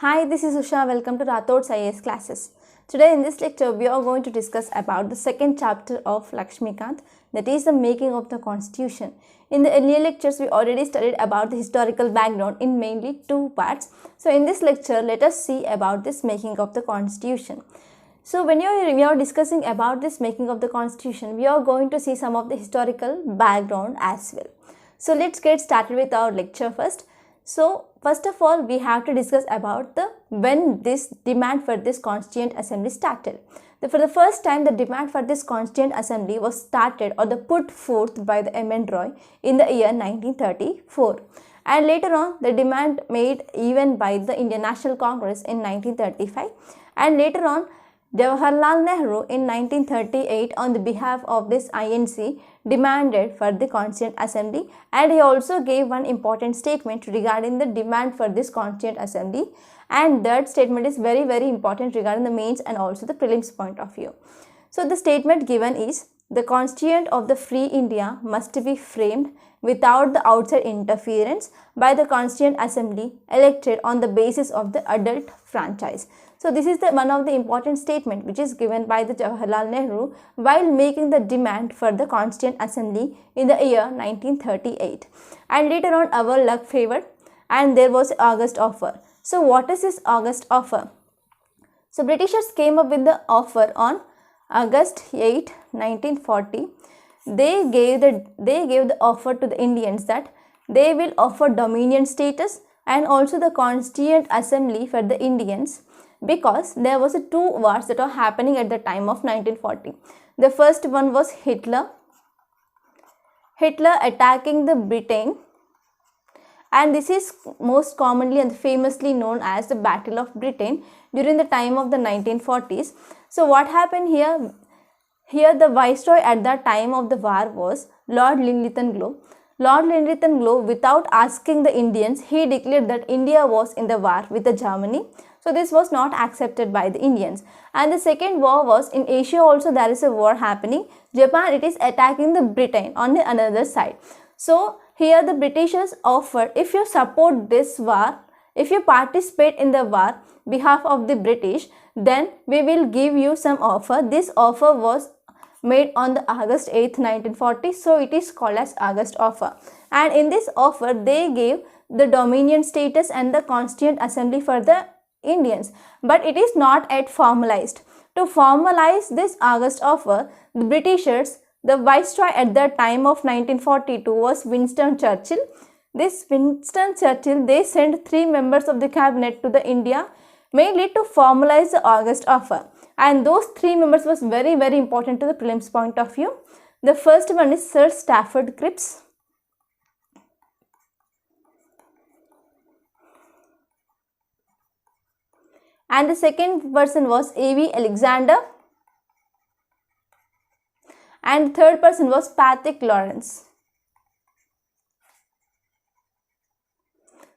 Hi, this is Usha. Welcome to Rathod's IAS classes. Today in this lecture, we are going to discuss about the second chapter of Lakshmikant, that is the making of the constitution. In the earlier lectures, we already studied about the historical background in mainly two parts. So in this lecture, let us see about this making of the constitution. So when we are discussing about this making of the constitution, we are going to see some of the historical background as well. So let's get started with our lecture first. So first of all, we have to discuss about the when this demand for this constituent assembly started. For the first time, the demand for this constituent assembly was started or the put forth by the M.N. Roy in the year 1934. And later on, the demand made even by the Indian National Congress in 1935. And later on, Jawaharlal Nehru in 1938 on the behalf of this INC demanded for the Constituent Assembly, and he also gave one important statement regarding the demand for this Constituent Assembly, and that statement is very important regarding the mains and also the prelims point of view. So the statement given is, the Constituent of the Free India must be framed without the outside interference by the Constituent Assembly elected on the basis of the adult franchise. So this is one of the important statement which is given by the Jawaharlal Nehru while making the demand for the Constituent Assembly in the year 1938. And later on, our luck favored and there was August offer. So what is this August offer? So Britishers came up with the offer on August 8, 1940. They gave the offer to the Indians that they will offer dominion status and also the Constituent Assembly for the Indians, because there was two wars that were happening at the time of 1940. The first one was Hitler attacking the Britain, and this is most commonly and famously known as the Battle of Britain during the time of the 1940s. So what happened here? Here the viceroy at that time of the war was Lord Linlithgow. Lord Linlithgow, without asking the Indians, he declared that India was in the war with the Germany. So this was not accepted by the Indians. And the second war was in Asia also, there is a war happening. Japan, it is attacking the Britain on the another side. So here the Britishers offered, if you support this war, if you participate in the war behalf of the British, then we will give you some offer. This offer was made on the August 8th, 1940. So it is called as August offer. And in this offer, they gave the dominion status and the Constituent Assembly for the Indians, but it is not yet formalized. To formalize this August offer, the Britishers, the viceroy at the time of 1942 was Winston Churchill. This Winston Churchill, they sent 3 members of the cabinet to the India mainly to formalize the August offer, and those 3 members was very important to the prelims point of view. The first one is Sir Stafford Cripps. And the second person was A.V. Alexander. And the third person was Patrick Lawrence.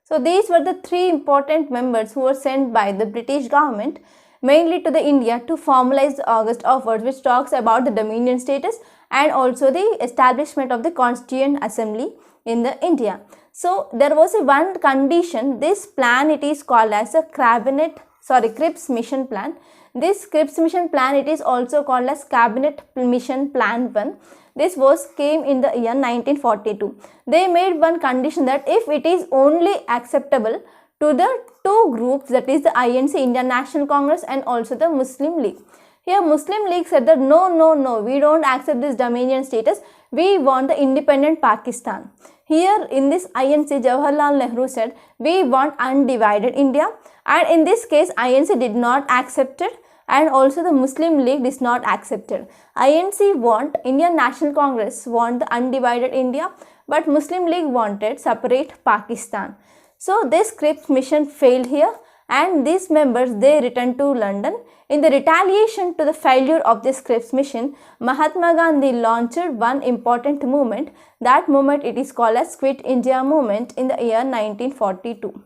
So these were the 3 important members who were sent by the British government mainly to the India to formalize the August offer, which talks about the dominion status and also the establishment of the Constituent Assembly in the India. So there was one condition. This plan, it is called as a Cripps Mission Plan. This Cripps Mission Plan, it is also called as Cabinet Mission Plan 1. This came in the year 1942. They made one condition that if it is only acceptable to the 2 groups, that is the INC, Indian National Congress, and also the Muslim League. Here Muslim League said that no, we don't accept this dominion status. We want the independent Pakistan. Here in this INC, Jawaharlal Nehru said, we want undivided India. And in this case, INC did not accept it, and also the Muslim League is not accepted. INC want, Indian National Congress want the undivided India, but Muslim League wanted separate Pakistan. So this Cripps mission failed here, and these members, they returned to London. In the retaliation to the failure of this Cripps mission, Mahatma Gandhi launched one important movement. That movement, it is called as Quit India movement in the year 1942.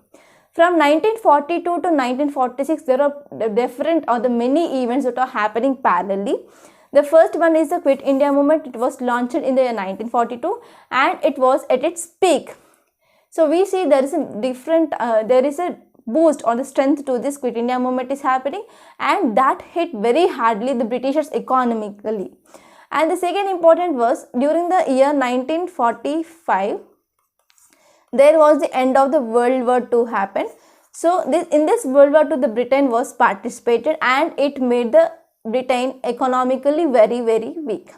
From 1942 to 1946, there are many events that are happening parallelly. The first one is the Quit India movement. It was launched in the year 1942 and it was at its peak. So we see there is a boost or the strength to this Quit India movement is happening, and that hit very hardly the Britishers economically. And the second important was during the year 1945, there was the end of the World War II happened. So in this World War II, the Britain was participated, and it made the Britain economically very, very weak.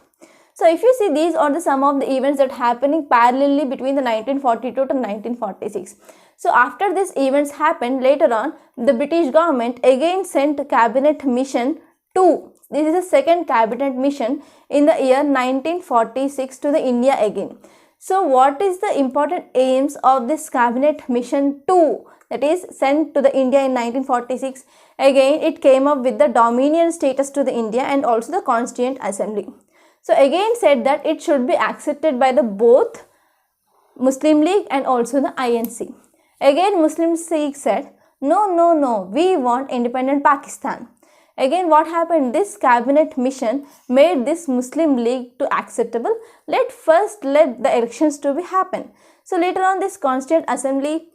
So if you see, these are the some of the events that happening parallelly between the 1942 to 1946. So after these events happened, later on, the British government again sent a cabinet mission to, this is the second cabinet mission in the year 1946 to the India again. So what is the important aims of this cabinet mission 2 that is sent to the India in 1946? Again, it came up with the dominion status to the India and also the Constituent Assembly. So again said that it should be accepted by the both Muslim League and also the INC. Again Muslim League said, no, we want independent Pakistan. Again what happened, this cabinet mission made this Muslim League to acceptable. Let the elections to be happen. So later on this Constituent Assembly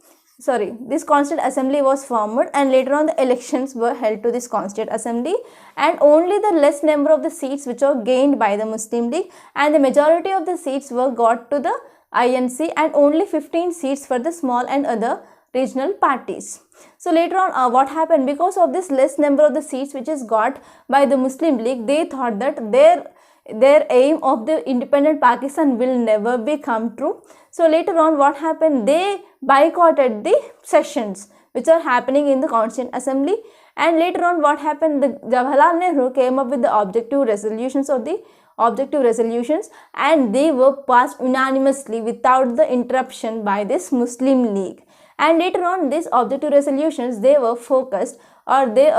was formed, and later on the elections were held to this Constituent Assembly, and only the less number of the seats which were gained by the Muslim League, and the majority of the seats were got to the INC, and only 15 seats for the small and other regional parties. So later on what happened, because of this less number of the seats which is got by the Muslim League, they thought that their aim of the independent Pakistan will never be come true. So later on what happened, they boycotted the sessions which are happening in the Constituent Assembly, and later on what happened, the Jawaharlal Nehru came up with the objective resolutions, and they were passed unanimously without the interruption by this Muslim League. And later on these objective resolutions, they were focused, or they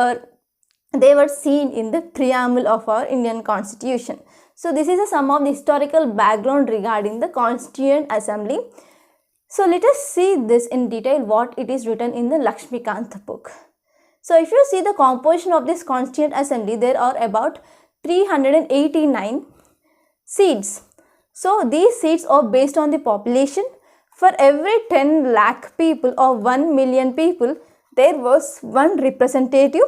were seen in the preamble of our Indian Constitution. So this is some of the historical background regarding the Constituent Assembly. So let us see this in detail, what it is written in the Lakshmikant book. So if you see the composition of this Constituent Assembly, there are about 389 seats. So these seats are based on the population. For every 10 lakh people or 1 million people, there was one representative.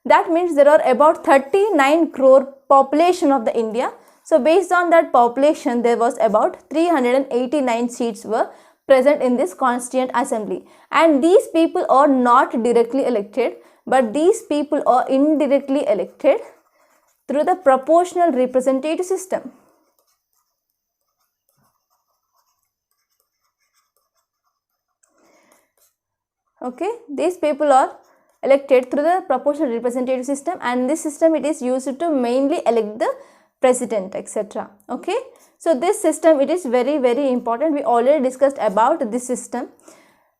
That means there are about 39 crore population of the India. So based on that population, there was about 389 seats were present in this Constituent Assembly. And these people are not directly elected, but these people are indirectly elected through the proportional representative system. Okay, these people are elected through the proportional representative system, and this system it is used to mainly elect the president, etc. Okay, so this system, it is very, very important. We already discussed about this system.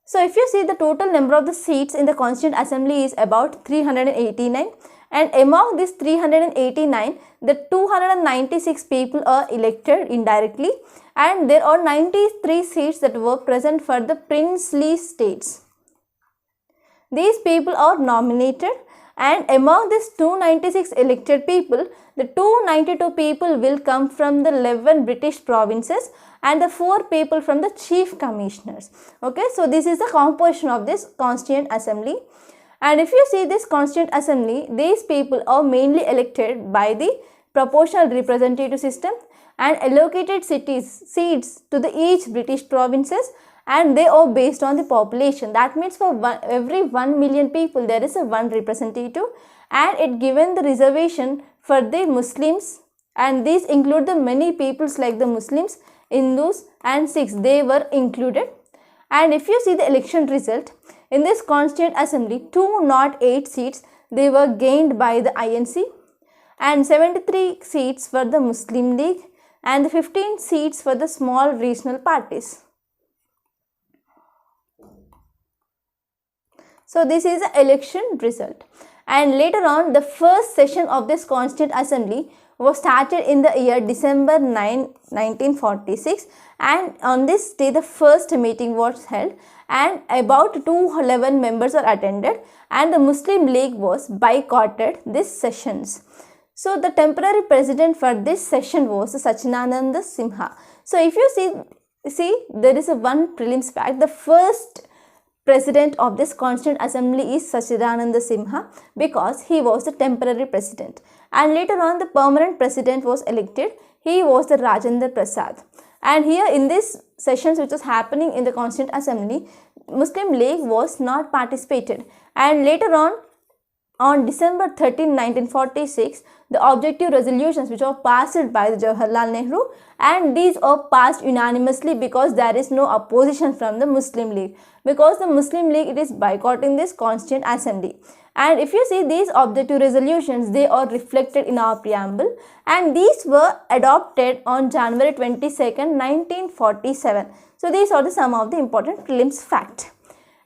So if you see, the total number of the seats in the Constituent Assembly is about 389, and among this 389, the 296 people are elected indirectly, and there are 93 seats that were present for the princely states. These people are nominated, and among these 296 elected people, the 292 people will come from the 11 British provinces and the 4 people from the chief commissioners. Okay, so this is the composition of this Constituent Assembly. And if you see this Constituent Assembly, these people are mainly elected by the proportional representative system and allocated seats to the each British provinces, and they are based on the population. That means for every 1 million people, there is a one representative, and it given the reservation for the Muslims, and these include the many peoples like the Muslims, Hindus and Sikhs, they were included. And if you see the election result, in this Constituent Assembly, 208 seats they were gained by the INC, and 73 seats for the Muslim League, and 15 seats for the small regional parties. So this is the election result. And later on, the first session of this Constituent Assembly was started in the year December 9, 1946, and on this day the first meeting was held, and about 211 members are attended, and the Muslim League was boycotted these sessions. So the temporary president for this session was Sachinananda Sinha. So if you see there is a one prelims fact. The first president of this Constituent Assembly is Sachidananda Simha, because he was the temporary president, and later on the permanent president was elected. He was the Rajendra Prasad. And here in this sessions which was happening in the Constituent Assembly, Muslim League was not participated, and later on December 13, 1946, the objective resolutions which were passed by the Jawaharlal Nehru, and these are passed unanimously because there is no opposition from the Muslim League, because the Muslim League, it is boycotting this Constituent Assembly. And if you see these objective resolutions, they are reflected in our preamble, and these were adopted on January 22nd, 1947. So these are some of the important prelims fact.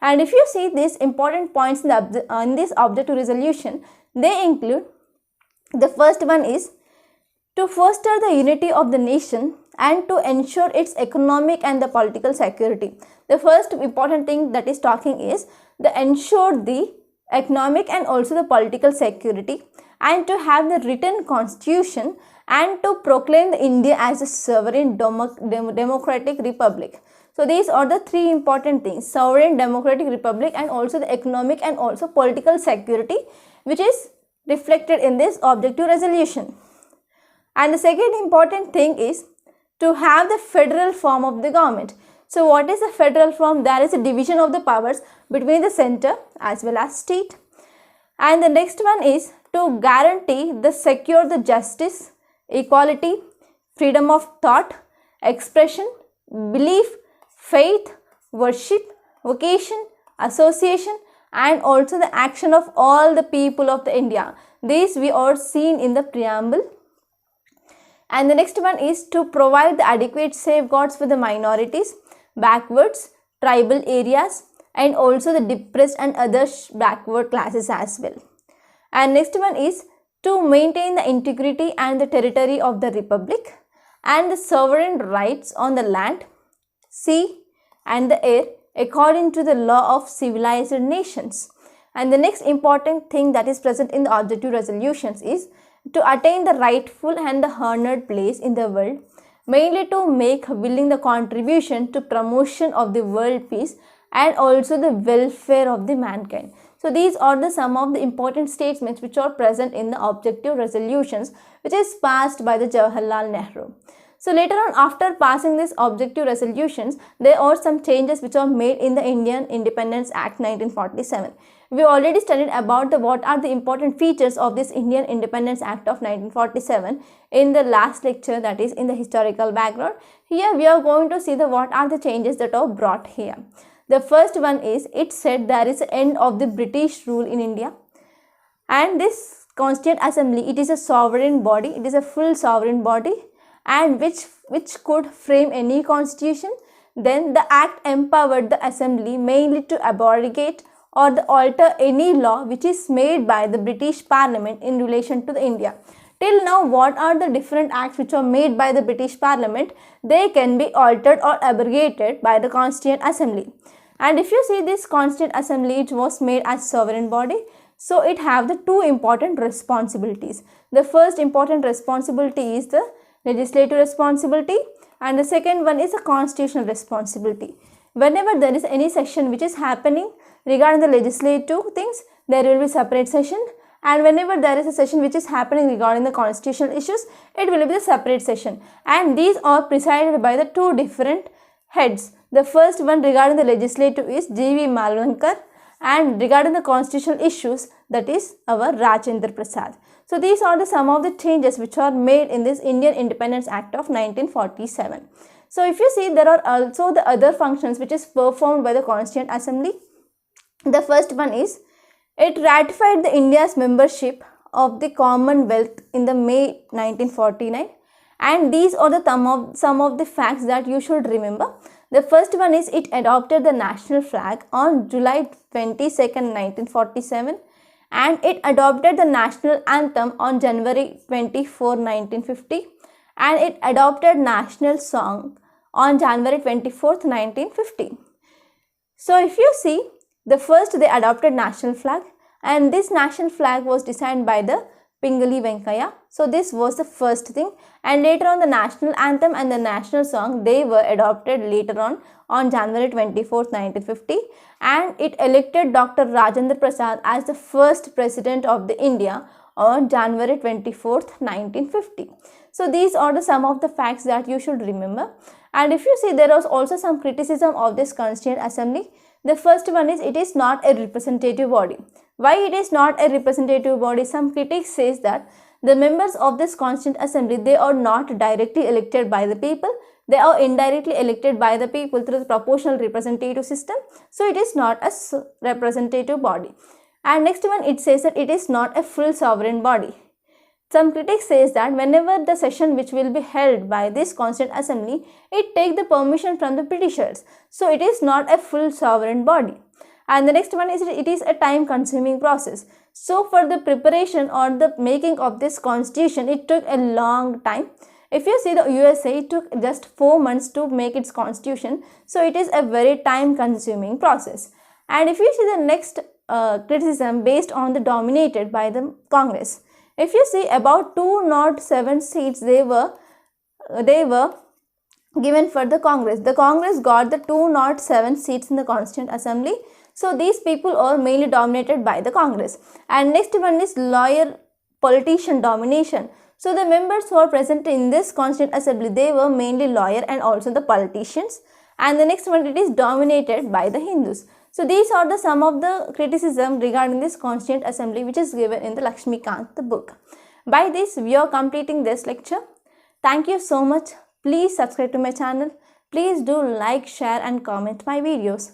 And if you see these important points in this objective resolution, they include, the first one is to foster the unity of the nation and to ensure its economic and the political security. The first important thing that is talking is the ensure the economic and also the political security, and to have the written constitution, and to proclaim the India as a sovereign democratic republic. So these are the three important things: sovereign democratic republic, and also the economic and also political security, which is reflected in this objective resolution. And the second important thing is to have the federal form of the government. So what is the federal form? There is a division of the powers between the center as well as state. And the next one is to guarantee the secure the justice, equality, freedom of thought, expression, belief, faith, worship, vocation, association, and also the action of all the people of the India. These we are seen in the preamble. And the next one is to provide the adequate safeguards for the minorities, backwards, tribal areas, and also the depressed and other backward classes as well. And next one is to maintain the integrity and the territory of the republic and the sovereign rights on the land, sea, and the air according to the law of civilized nations. And the next important thing that is present in the objective resolutions is to attain the rightful and the honored place in the world, mainly to make willing the contribution to promotion of the world peace and also the welfare of the mankind. So these are the some of the important statements which are present in the objective resolutions which is passed by the Jawaharlal Nehru. So later on, after passing these objective resolutions, there are some changes which are made in the Indian Independence Act 1947. We already studied about what are the important features of this Indian Independence Act of 1947 in the last lecture, that is in the historical background. Here we are going to see what are the changes that are brought here. The first one is, it said there is an end of the British rule in India, and this Constituent Assembly, it is a sovereign body, it is a full sovereign body, and which could frame any constitution. Then the act empowered the assembly mainly to abrogate or alter any law which is made by the British Parliament in relation to the India. Till now, what are the different acts which are made by the British Parliament? They can be altered or abrogated by the Constituent Assembly. And if you see this Constituent Assembly, it was made as sovereign body. So it have the two important responsibilities. The first important responsibility is the legislative responsibility, and the second one is a constitutional responsibility. Whenever there is any session which is happening regarding the legislative things, there will be separate session, and whenever there is a session which is happening regarding the constitutional issues, it will be a separate session, and these are presided by the two different heads. The first one regarding the legislative is G.V. Malvankar, and regarding the constitutional issues, that is our Rajendra Prasad. So these are some of the changes which are made in this Indian Independence Act of 1947. So if you see, there are also the other functions which is performed by the Constituent Assembly. The first one is, it ratified the India's membership of the Commonwealth in the May 1949, and these are the some of the facts that you should remember. The first one is, it adopted the national flag on July 22nd, 1947. And it adopted the national anthem on January 24, 1950, and it adopted national song on January 24th, 1950. So if you see, the first they adopted national flag, and this national flag was designed by the Pingali Venkaya. So this was the first thing, and later on the national anthem and the national song, they were adopted later on January 24th, 1950, and it elected Dr. Rajendra Prasad as the first president of the India on January 24th, 1950. So these are the some of the facts that you should remember. And if you see, there was also some criticism of this Constituent Assembly. The first one is, it is not a representative body. Why it is not a representative body? Some critics says that the members of this Constituent Assembly, they are not directly elected by the people. They are indirectly elected by the people through the proportional representative system. So it is not a representative body. And next one, it says that it is not a full sovereign body. Some critics says that whenever the session which will be held by this Constituent Assembly, it take the permission from the Britishers. So it is not a full sovereign body. And the next one is, it is a time consuming process. So for the preparation or the making of this constitution, it took a long time. If you see the USA, it took just 4 months to make its constitution. So it is a very time consuming process. And if you see the next criticism based on the dominated by the Congress. If you see, about 207 seats they were given for the Congress. The Congress got the 207 seats in the Constituent Assembly. So these people are mainly dominated by the Congress. And next one is lawyer politician domination. So the members who are present in this Constituent Assembly, they were mainly lawyer and also the politicians. And the next one, it is dominated by the Hindus. So these are the some of the criticism regarding this Constituent Assembly which is given in the Lakshmikant book. By this, we are completing this lecture. Thank you so much. Please subscribe to my channel. Please do like, share and comment my videos.